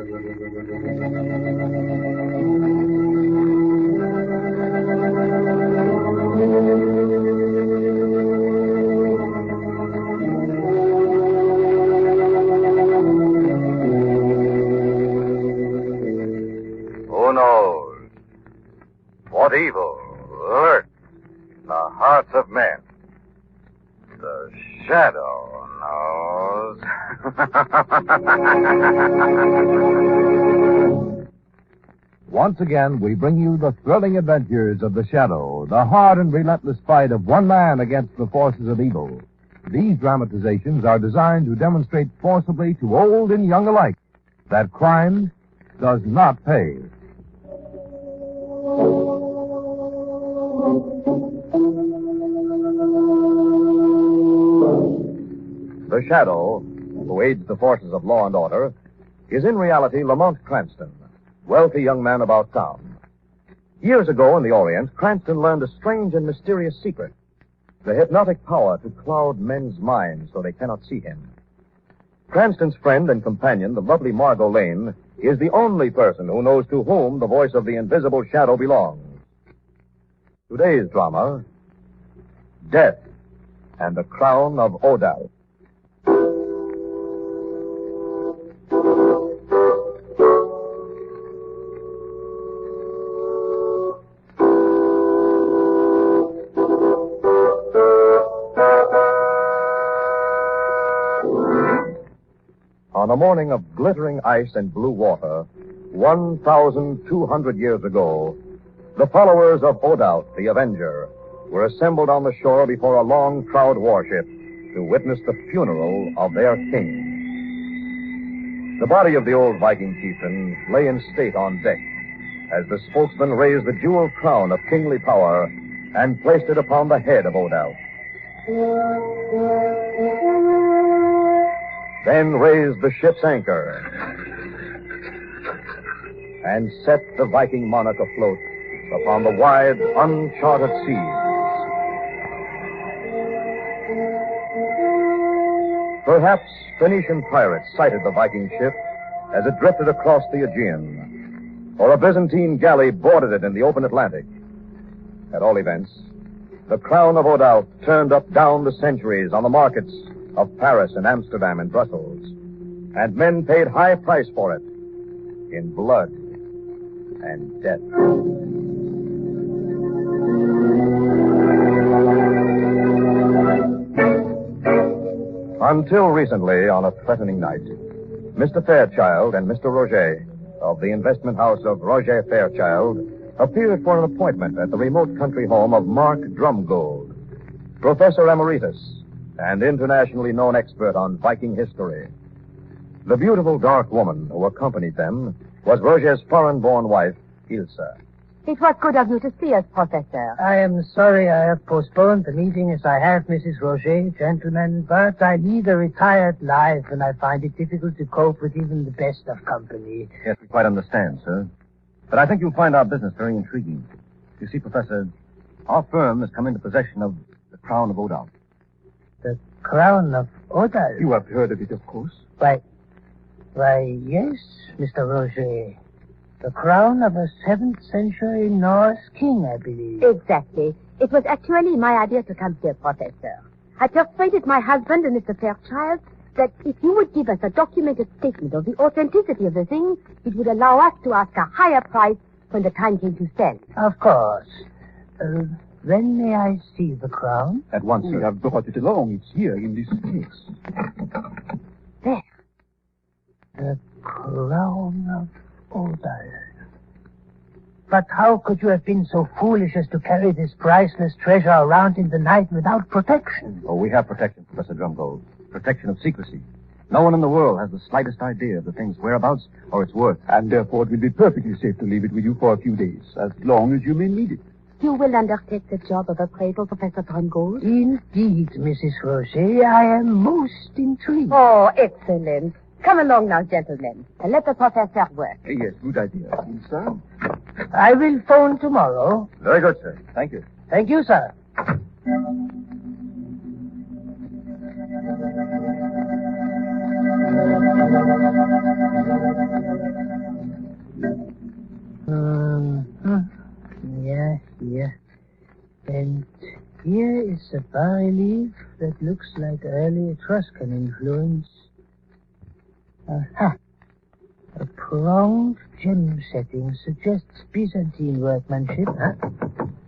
Who knows what evil lurks in the hearts of men? The shadow knows. Once again, we bring you the thrilling adventures of the Shadow, the hard and relentless fight of one man against the forces of evil. These dramatizations are designed to demonstrate forcibly to old and young alike that crime does not pay. The Shadow, who aids the forces of law and order, is in reality Lamont Cranston, wealthy young man about town. Years ago in the Orient, Cranston learned a strange and mysterious secret, the hypnotic power to cloud men's minds so they cannot see him. Cranston's friend and companion, the lovely Margot Lane, is the only person who knows to whom the voice of the invisible shadow belongs. Today's drama, Death and the Crown of Odalph. On a morning of glittering ice and blue water, 1,200 years ago, the followers of Odalph, the Avenger, were assembled on the shore before a long-prowed warship to witness the funeral of their king. The body of the old Viking chieftain lay in state on deck as the spokesman raised the jeweled crown of kingly power and placed it upon the head of Odalph. Then raised the ship's anchor and set the Viking monarch afloat upon the wide, uncharted seas. Perhaps Phoenician pirates sighted the Viking ship as it drifted across the Aegean, or a Byzantine galley boarded it in the open Atlantic. At all events, the crown of Odalph turned up down the centuries on the markets of Paris and Amsterdam and Brussels, and men paid high price for it in blood and death. Until recently, on a threatening night, Mr. Fairchild and Mr. Roget of the investment house of Roget Fairchild appeared for an appointment at the remote country home of Mark Drumgold, Professor Emeritus and internationally known expert on Viking history. The beautiful dark woman who accompanied them was Roget's foreign-born wife, Ilsa. It was good of you to see us, Professor. I am sorry I have postponed the meeting as I have, Mrs. Roget, gentlemen, but I lead a retired life and I find it difficult to cope with even the best of company. Yes, we quite understand, sir. But I think you'll find our business very intriguing. You see, Professor, our firm has come into possession of the crown of Odalph. The crown of Odalph? You have heard of it, of course. Why, yes, Mr. Roget. The crown of a 7th century Norse king, I believe. Exactly. It was actually my idea to come here, Professor. I persuaded my husband and Mr. Fairchild that if you would give us a documented statement of the authenticity of the thing, it would allow us to ask a higher price when the time came to sell. Of course. When may I see the crown? At once, sir. We have brought it along. It's here in this case. There. The crown of Odalph. But how could you have been so foolish as to carry this priceless treasure around in the night without protection? Oh, we have protection, Professor Drumgold. Protection of secrecy. No one in the world has the slightest idea of the thing's whereabouts or its worth. And therefore it will be perfectly safe to leave it with you for a few days, as long as you may need it. You will undertake the job of appraisal, Professor Drumgold? Indeed, Mrs. Roget. I am most intrigued. Oh, excellent. Come along now, gentlemen, and let the professor work. Yes, good idea. Sir? I will phone tomorrow. Very good, sir. Thank you. Thank you, sir. bas-relief that looks like early Etruscan influence. Aha. A pronged gem setting suggests Byzantine workmanship. Huh?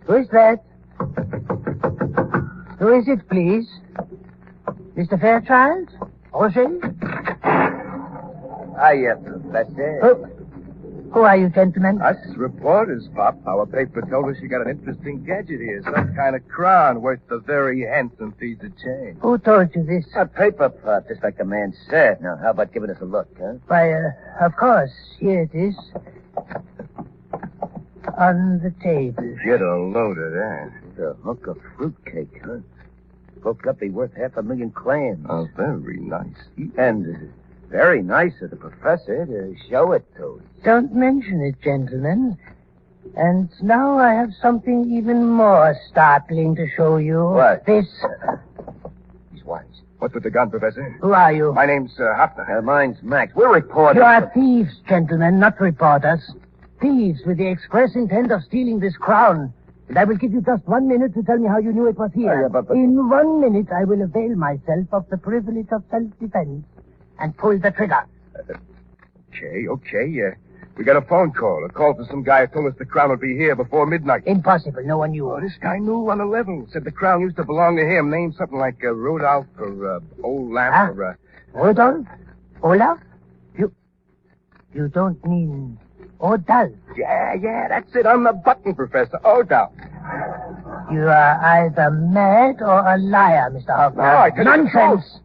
Who is that? Who is it, please? Mr. Fairchild? Roger? Hiya, Professor. Who are you, gentlemen? Us reporters, Pop. Our paper told us you got an interesting gadget here. Some kind of crown worth a very handsome piece of change. Who told you this? A paper, Pop, just like the man said. Now, how about giving us a look, huh? Why, of course. Here it is. On the table. Get a load of that. It's a hunk of fruitcake, huh? Spoke up, be worth 500,000 clams. Oh, very nice. And very nice of the professor to show it to us. Don't mention it, gentlemen. And now I have something even more startling to show you. What? This. He's wise. What's with the gun, Professor? Who are you? My name's Hopner. Mine's Max. We're reporters. You are thieves, gentlemen, not reporters. Thieves with the express intent of stealing this crown. And I will give you just 1 minute to tell me how you knew it was here. Yeah, but... In 1 minute, I will avail myself of the privilege of self-defense and pull the trigger. Okay. We got a phone call. A call from some guy who told us the crown would be here before midnight. Impossible. No one knew. Oh, this guy knew on the level. Said the crown used to belong to him. Named something like Rodolph or Odalph or... Rodolph? Olaf? You don't mean Odalph? Yeah, that's it. On the button, Professor. Odalph. You are either mad or a liar, Mr. Hoffman. No, I tell you the Nonsense!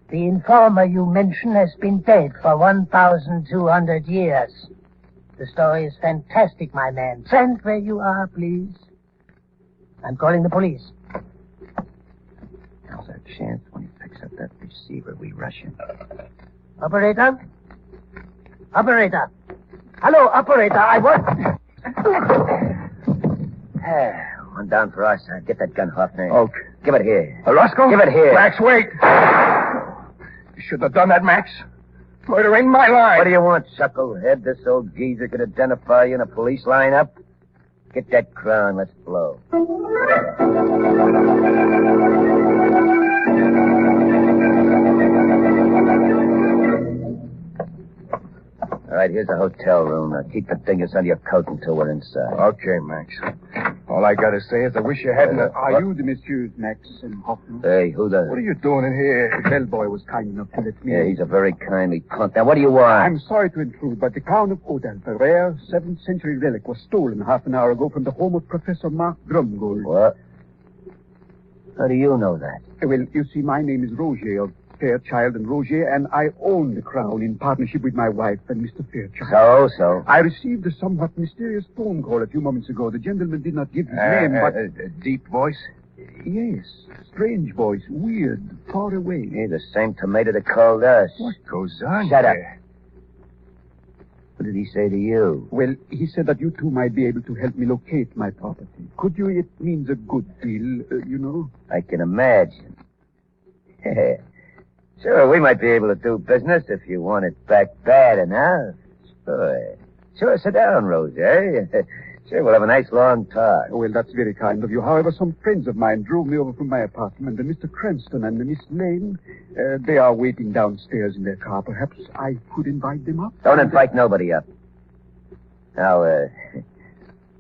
The informer you mention has been dead for 1,200 years. The story is fantastic, my man. Stand where you are, please. I'm calling the police. Now's our chance. When he picks up that receiver, we rush him. Operator? Operator! Hello, operator. I want... One down for our side. Get that gun, Hoffner. Okay. Give it here. Roscoe? Give it here. Max, wait. You shouldn't have done that, Max. Murder ain't my line. What do you want, chucklehead? This old geezer could identify you in a police lineup? Get that crown. Let's blow. All right, here's the hotel room. Now keep the dingus under your coat until we're inside. Okay, Max. All I gotta say is I wish you hadn't... Are you the Messieurs Max and Hoffman? Hey, who the... What are you doing in here? The bellboy was kind enough to let me... Yeah, he's a very kindly punk. Now, what do you want? I'm sorry to intrude, but the crown of Odalph, a rare 7th century relic, was stolen half an hour ago from the home of Professor Mark Drumgold. What? How do you know that? Well, you see, my name is Roger of Fairchild and Roger, and I own the crown in partnership with my wife and Mr. Fairchild. So? I received a somewhat mysterious phone call a few moments ago. The gentleman did not give his name, but... A deep voice? Yes. Strange voice. Weird. Far away. Hey, the same tomato that called us. What goes on Shut up. here? What did he say to you? Well, he said that you two might be able to help me locate my property. Could you? It means a good deal, you know. I can imagine. Sure, we might be able to do business if you want it back bad enough. Sure, sit down, Roger. Sure, we'll have a nice long talk. Oh, well, that's very kind of you. However, some friends of mine drove me over from my apartment, and Mr. Cranston and Miss Lane, they are waiting downstairs in their car. Perhaps I could invite them up? Don't invite nobody up. Now,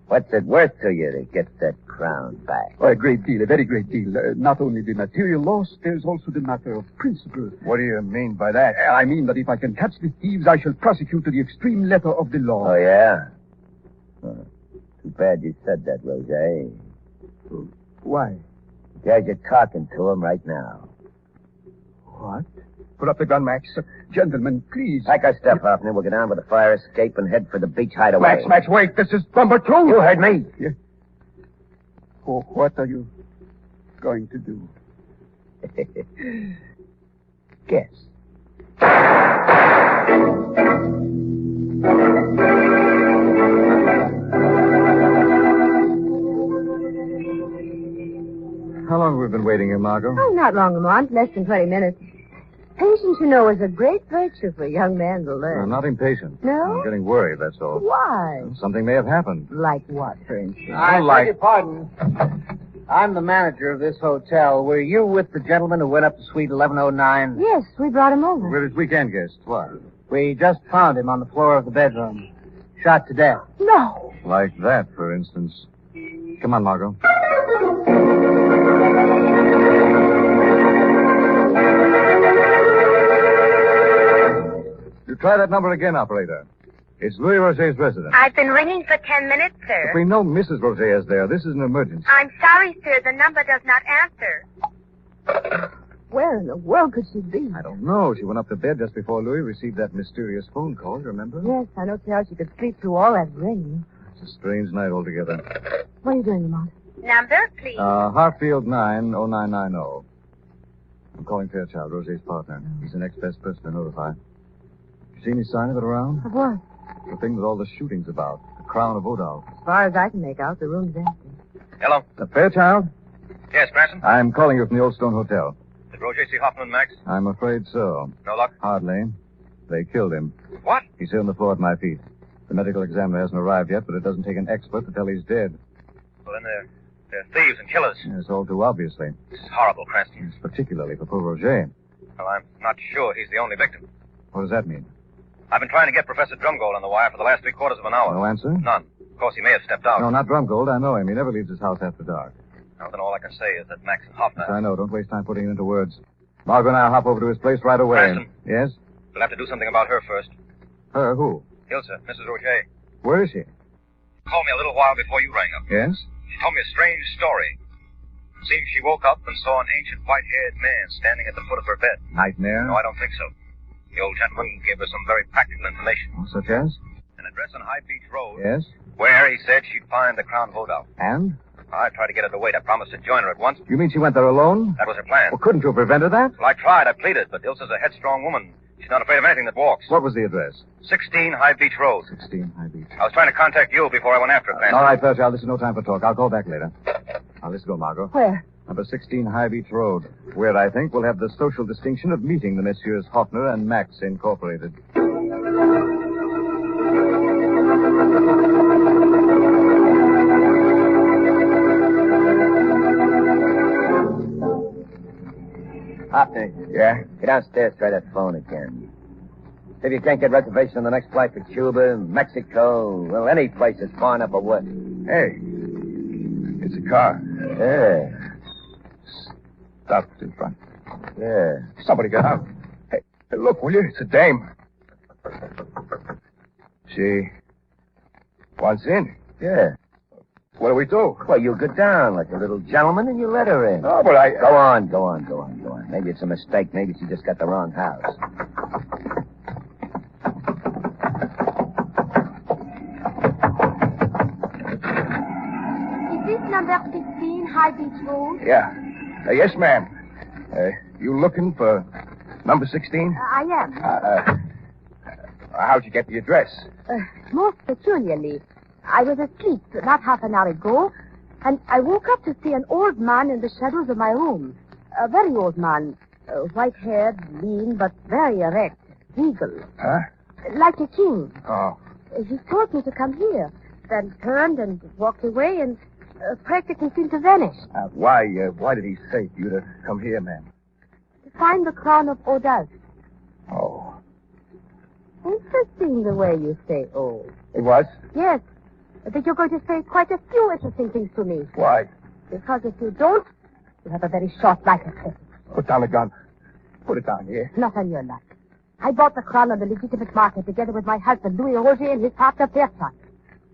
what's it worth to you to get that crown back? Oh, a great deal, a very great deal. Not only the material loss, there's also the matter of principle. What do you mean by that? I mean that if I can catch the thieves, I shall prosecute to the extreme letter of the law. Oh, yeah? Oh, too bad you said that, Roger. Why? Guys, you're talking to him right now. What? Put up the gun, Max. Gentlemen, please. Pack our stuff up, and then we'll get on with the fire escape and head for the beach hideaway. Max, wait. This is number 2. You heard me. Yeah. Oh, what are you going to do? Guess. How long have we been waiting here, Margot? Oh, not long, Lamont. Less than 20 minutes. Patience, you know, is a great virtue for a young man to learn. I'm not impatient. No? I'm getting worried, that's all. Why? Something may have happened. Like what, for instance? I beg your pardon. I'm the manager of this hotel. Were you with the gentleman who went up to suite 1109? Yes, we brought him over. We're his weekend guests. What? We just found him on the floor of the bedroom. Shot to death. No. Like that, for instance. Come on, Margot. You try that number again, operator. It's Louis Roget's residence. I've been ringing for 10 minutes, sir. If we know Mrs. Roget is there, this is an emergency. I'm sorry, sir. The number does not answer. Where in the world could she be? I don't know. She went up to bed just before Louis received that mysterious phone call, remember? Yes, I don't see how she could sleep through all that ringing. It's a strange night altogether. What are you doing, Lamont? Number, please. Hartfield 90990. I'm calling Fairchild, Roget's partner. He's the next best person to notify. You see any sign of it around? Of what? The thing that all the shooting's about. The crown of Odalph. As far as I can make out, the room's empty. Hello. Fairchild? Yes, Branson? I'm calling you from the Old Stone Hotel. Did Roger see Hoffman and Max? I'm afraid so. No luck? Hardly. They killed him. What? He's here on the floor at my feet. The medical examiner hasn't arrived yet, but it doesn't take an expert to tell he's dead. Well, then they're thieves and killers. It's all too obviously. This is horrible, Cranston. It's particularly for poor Roger. Well, I'm not sure he's the only victim. What does that mean? I've been trying to get Professor Drumgold on the wire for the last 3/4 of an hour. No answer? None. Of course, he may have stepped out. No, not Drumgold. I know him. He never leaves his house after dark. Well, then all I can say is that Max and Hoffman... Yes, I know. Don't waste time putting it into words. Margot and I'll hop over to his place right away. Cranston. Yes? We'll have to do something about her first. Her? Who? Ilsa, Mrs. Roger. Where is she? Called me a little while before you rang up. Yes? She told me a strange story. Seems she woke up and saw an ancient white-haired man standing at the foot of her bed. Nightmare? No, I don't think so. The old gentleman gave her some very practical information. Such as? An address on High Beach Road. Yes? Where, he said, she'd find the Crown of Odalph. And? I tried to get her to wait. I promised to join her at once. You mean she went there alone? That was her plan. Well, couldn't you have prevented that? Well, I tried. I pleaded, but Ilsa's a headstrong woman. She's not afraid of anything that walks. What was the address? 16 High Beach Road. 16 High Beach. I was trying to contact you before I went after her, Cranston. All right, Fairchild, this is no time for talk. I'll call back later. Now, let's go, Margot. Where? Number 16 High Beach Road, where I think we'll have the social distinction of meeting the Messieurs Hoffner and Max Incorporated. Hoffner. Yeah? Get downstairs, try that phone again. See if you can't get reservation on the next flight for Cuba, Mexico, well, any place that's far enough away. Hey, it's a car. Yeah. Stopped in front. Yeah. Somebody got out. Hey, look, will you? It's a dame. She wants in. Yeah. What do we do? Well, you go down like a little gentleman and you let her in. Oh, but I... Go on. Maybe it's a mistake. Maybe she just got the wrong house. Is this number 16 High Beach Road? Yeah. Yes, ma'am. You looking for number 16? I am. How'd you get the address? Most peculiarly. I was asleep not half an hour ago, and I woke up to see an old man in the shadows of my room. A very old man. White-haired, lean, but very erect. Regal. Huh? Like a king. Oh. He told me to come here, then turned and walked away and practically seemed to vanish. Why did he say for you to come here, ma'am? To find the crown of Odalph. Oh. Interesting the way you say old. It was? Yes. I think you're going to say quite a few interesting things to me. Why? Because if you don't, you have a very short life expectancy. Put down the gun. Put it down here. Not on your life. I bought the crown on the legitimate market together with my husband, Louis Roger, and his partner, Fairchild.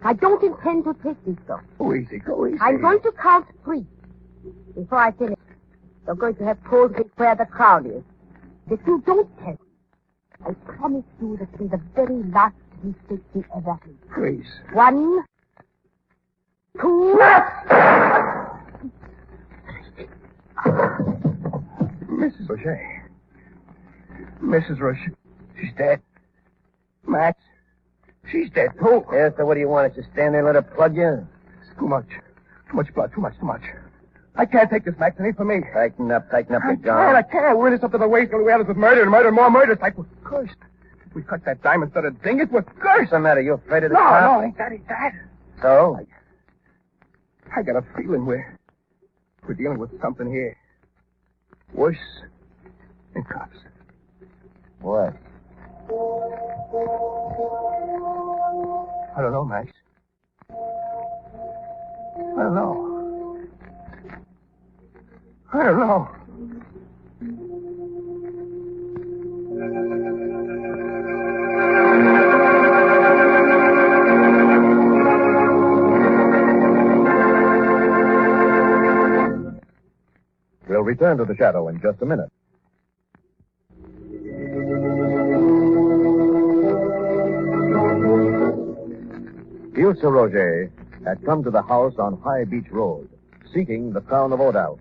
I don't intend to take this, though. Go easy. I'm going to count 3. Before I finish, you're going to have told me where the crown is. If you don't tell me, I promise you that will be the very last mistake you ever made. Please. 1, 2... Mrs. Roger. Mrs. Roger. She's dead. Max. She's dead, too. Yeah, so what do you want us to stand there and let her plug you? It's too much. Too much blood. Too much. I can't take this, Max. It ain't for me. Tighten up I your gun. can't. We're in this up to the waist. We have us with murder and murder and more murder. It's like we're cursed. If we cut that diamond stud of ding it, we're cursed. What's the matter? You afraid of the No, cops? ain't that. So? I got a feeling we're We're dealing with something here. Worse than cops. What? I don't know, Max. I don't know. I don't know. We'll return to the shadow in just a minute. Ilse Roger had come to the house on High Beach Road, seeking the crown of Odalph,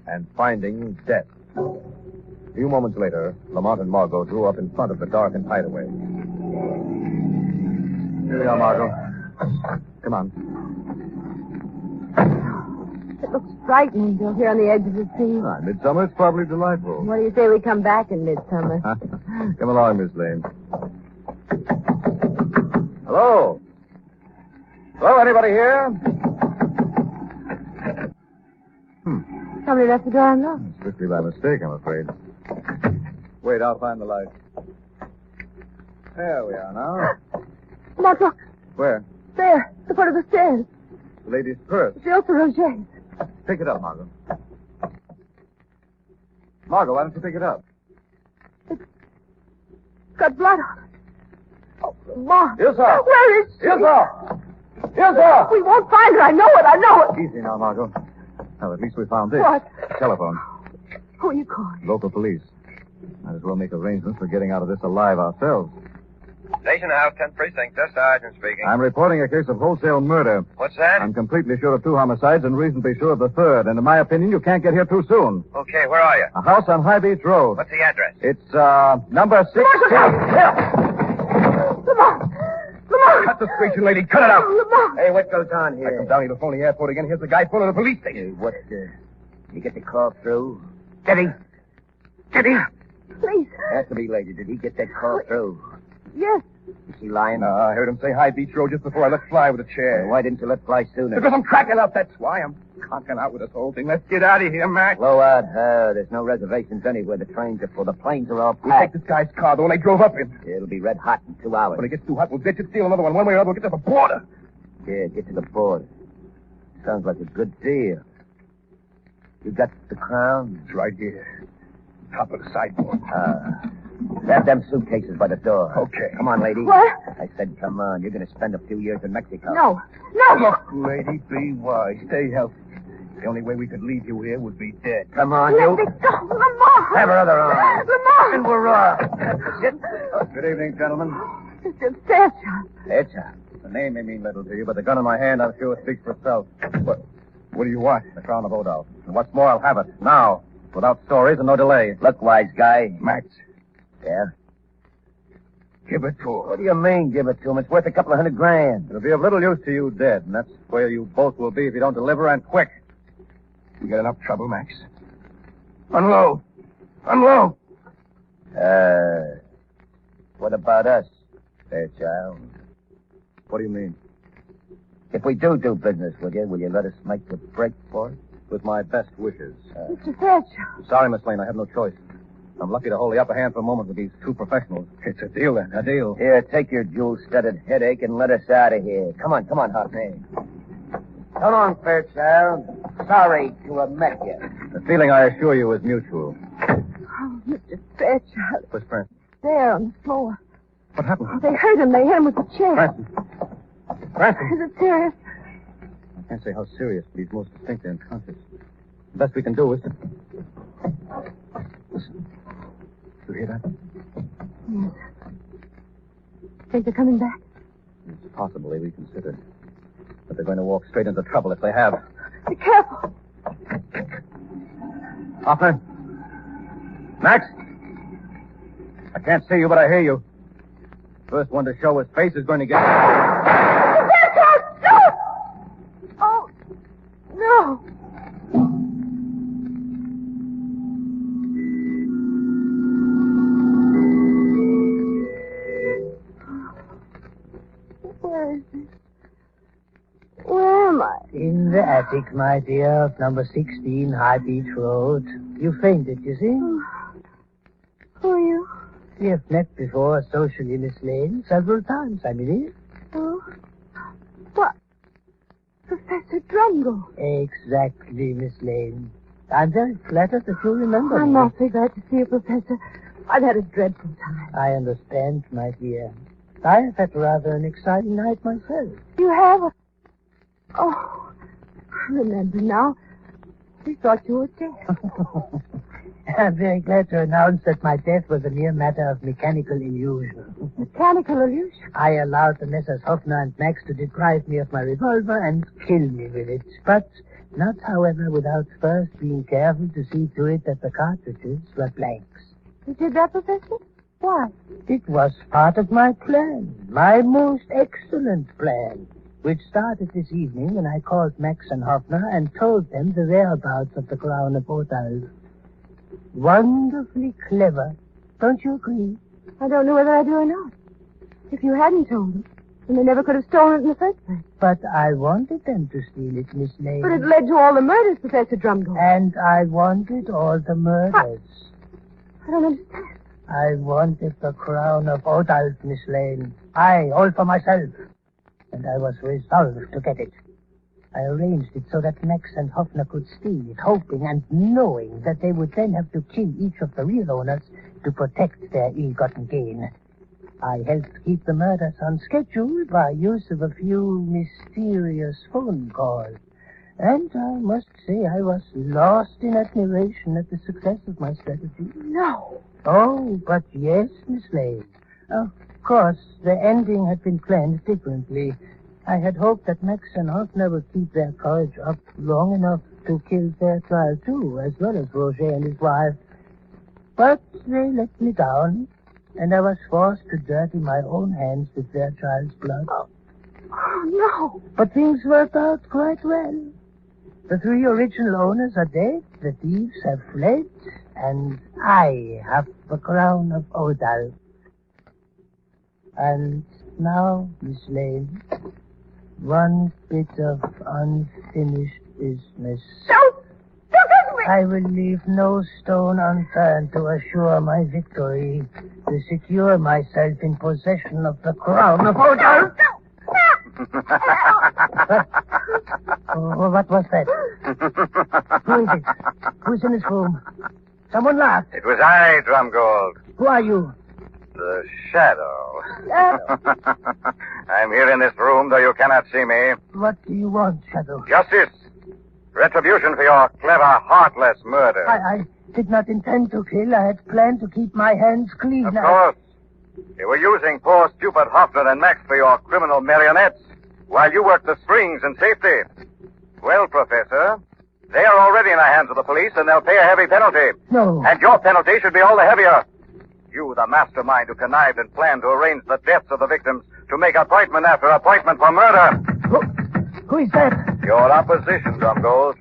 and finding death. A few moments later, Lamont and Margot drew up in front of the darkened hideaway. Here we are, Margot. Come on. It looks frightening, Bill, here on the edge of the sea. Midsummer, it's probably delightful. What do you say we come back in midsummer? Come along, Miss Lane. Hello? Hello, anybody here? Somebody left the door unlocked. Strictly by mistake, I'm afraid. Wait, I'll find the light. There we are now. Mark, look. Where? There, the foot of the stairs. The lady's purse. It's Ilse Roger's. Pick it up, Margot. Margot, why don't you pick it up? It's got blood on it. Oh, Mark. Ilse! Where is she? Ilse! Ilse! We won't find her. I know it. Easy now, Margot. Well, at least we found this. What? Telephone. Who are you calling? Local police. Might as well make arrangements for getting out of this alive ourselves. Station House, 10th Precinct. This Sergeant speaking. I'm reporting a case of wholesale murder. What's that? I'm completely sure of 2 homicides and reasonably sure of the 3rd. And in my opinion, you can't get here too soon. Okay, where are you? A house on High Beach Road. What's the address? It's, number 16. Lamont! Cut the screeching, lady. Cut it out. Lamont! Hey, what goes on I here? come down here to phone the airport again. Here's the guy pulling the police station. What, you get the call through? Did he? Please. Has to be, lady. Did he get that call through? Yes. Is he lying? No, I heard him say High Beach Road just before I let fly with a chair. Why didn't you let fly sooner? Because I'm cracking up, that's why. I'm conking out with this whole thing. Let's get out of here, Max. Blow out. There's no reservations anywhere. The trains are full. The planes are all We'll packed. take this guy's car, the one I drove up in. It'll be red hot in 2 hours. When it gets too hot, we'll ditch it, steal another one. One way or other, we'll get to the border. Yeah, get to the border. Sounds like a good deal. You got the crown? It's right here. Top of the sideboard. Grab them suitcases by the door. Okay. Come on, lady. What? I said come on. You're going to spend a few years in Mexico. No. Look, lady, be wise. Stay healthy. The only way we could leave you here would be dead. Come on, Let you. me go. Lamont! Have her other arm. Lamont! And we're off. Good evening, gentlemen. Mr. Fairchild. It's up. The name may mean little to you, but the gun in my hand, I'm sure, speaks for itself. What do you want? The crown of Odalph. And what's more, I'll have it. Now. Without stories and no delay. Look, wise guy. Max, Yeah? give it to her. What do you mean, give it to him? It's worth a couple of $100,000. It'll be of little use to you dead, and that's where you both will be if you don't deliver, and quick. We got enough trouble, Max. Unload. Unload. What about us, Fairchild? What do you mean? If we do business with you, will you let us make the break for it? With my best wishes. Mr. Fairchild. Sorry, Miss Lane, I have no choice. I'm lucky to hold the upper hand for a moment with these 2 professionals. It's a deal, then. A deal. Here, take your jewel-studded headache and let us out of here. Come on, hot man. Come on, Fairchild. Sorry to have met you. The feeling, I assure you, is mutual. Oh, Mr. Fairchild. Where's Francis? There on the floor. What happened? They hurt him. They hit him with the chair. Francis. Francis. Is it serious? I can't say how serious, but he's most distinctly unconscious. The best we can do is to... Listen. You hear that? Yes. Think they're coming back? It's possible they reconsidered. But they're going to walk straight into trouble if they have. Be careful. Hoffman? Max? I can't see you, but I hear you. First one to show his face is going to get... Fairchild, no! Oh, no. Where is it? Where am I? In the attic, my dear, of number 16 High Beach Road. You fainted, you see? Oh. Who are you? We have met before socially, Miss Lane, several times, I believe. Oh. What? Professor Drumgold. Exactly, Miss Lane. I'm very flattered that you remember I'm me. awfully glad to see you, Professor. I've had a dreadful time. I understand, my dear. I have had rather an exciting night myself. You have? Oh, I remember now. We thought you were dead. I'm very glad to announce that my death was a mere matter of mechanical illusion. Mechanical illusion? I allowed the Messrs. Hoffner and Max to deprive me of my revolver and kill me with it. But not, however, without first being careful to see to it that the cartridges were blanks. You did that, Professor? Why? It was part of my plan, my most excellent plan, which started this evening when I called Max and Hoffner and told them the whereabouts of the crown of Odalph. Wonderfully clever. Don't you agree? I don't know whether I do or not. If you hadn't told them, then they never could have stolen it in the first place. But I wanted them to steal it, Miss Lane. But it led to all the murders, Professor Drumgold. And I wanted all the murders. I don't understand. I wanted the crown of Odalph, Miss Lane. I, all for myself. And I was resolved to get it. I arranged it so that Max and Hoffner could steal it, hoping and knowing that they would then have to kill each of the real owners to protect their ill-gotten gain. I helped keep the murders on schedule by use of a few mysterious phone calls. And I must say I was lost in admiration at the success of my strategy. No. Oh, but yes, Miss Lane. Of course, the ending had been planned differently. I had hoped that Max and Hoffner would keep their courage up long enough to kill Fairchild, too, as well as Roger and his wife. But they let me down, and I was forced to dirty my own hands with Fairchild's blood. Oh, no. But things worked out quite well. The 3 original owners are dead, the thieves have fled, and I have the crown of Odalph. And now, Miss Lane, one bit of unfinished business. Don't hurt me! I will leave no stone unturned to assure my victory, to secure myself in possession of the crown of Odalph. Oh, what was that? Who is it? Who's in this room? Someone laughed. It was I, Drumgold. Who are you? The Shadow. I'm here in this room, though you cannot see me. What do you want, Shadow? Justice. Retribution for your clever, heartless murder. I did not intend to kill. I had planned to keep my hands clean. Of course. You were using poor, stupid Hoffner and Max for your criminal marionettes, while you worked the strings in safety. Well, Professor, they are already in the hands of the police, and they'll pay a heavy penalty. No. And your penalty should be all the heavier. You, the mastermind who connived and planned to arrange the deaths of the victims to make appointment after appointment for murder. Who is that? Your opposition, Drumgold.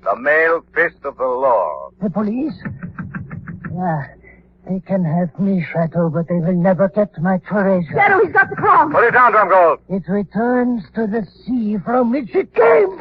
The male fist of the law. The police? Yeah, they can have me, Shadow, but they will never get my treasure. Shadow, he's got the crown. Put it down, Drumgold. It returns to the sea from which it came.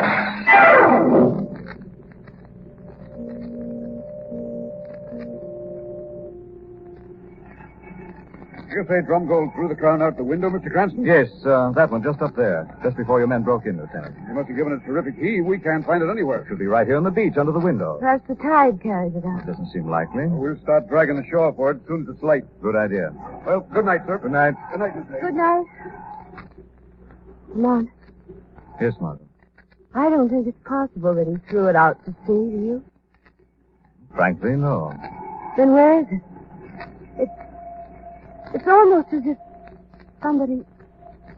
You say Drumgold threw the crown out the window, Mr. Cranston? Yes, that one, just up there. Just before your men broke in, Lieutenant. You must have given it a terrific key. We can't find it anywhere. Should be right here on the beach, under the window. Perhaps the tide carries it out. Doesn't seem likely. We'll start dragging the shore for it as soon as it's light. Good idea. Well, good night, sir. Good night. Good night, Miss Lane. Good night. Come on. Yes, Margaret. I don't think it's possible that he threw it out to sea, do you? Frankly, no. Then where is it? It's almost as if somebody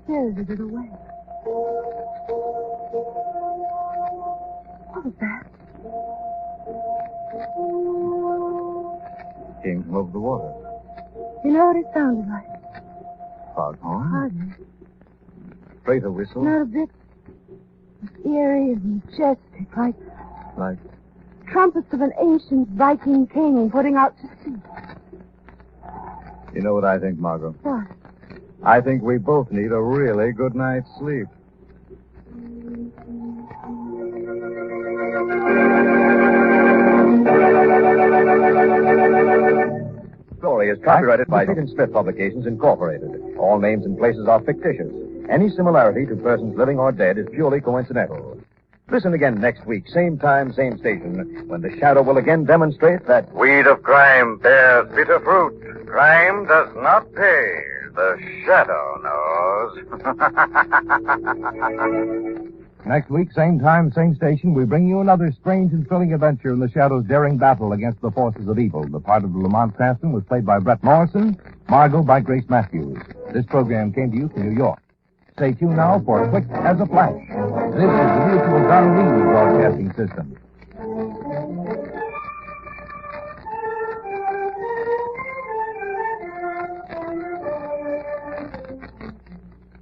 spirited it away. What was that? Came from over the water. You know what it sounded like? Foghorn? Hardly. Freighter whistle? Not a bit. It's eerie and majestic, Like trumpets of an ancient Viking king putting out to sea. You know what I think, Margot? What? I think we both need a really good night's sleep. story is copyrighted by Sid and Smith Publications, Incorporated. All names and places are fictitious. Any similarity to persons living or dead is purely coincidental. Listen again next week, same time, same station, when the Shadow will again demonstrate that Weed of crime bears bitter fruit. Crime does not pay. The Shadow knows. Next week, same time, same station, we bring you another strange and thrilling adventure in the Shadow's daring battle against the forces of evil. The part of the Lamont Cranston was played by Brett Morrison, Margot by Grace Matthews. This program came to you from New York. Stay tuned now for Quick as a Flash. This is the mutual Don Reed Broadcasting System.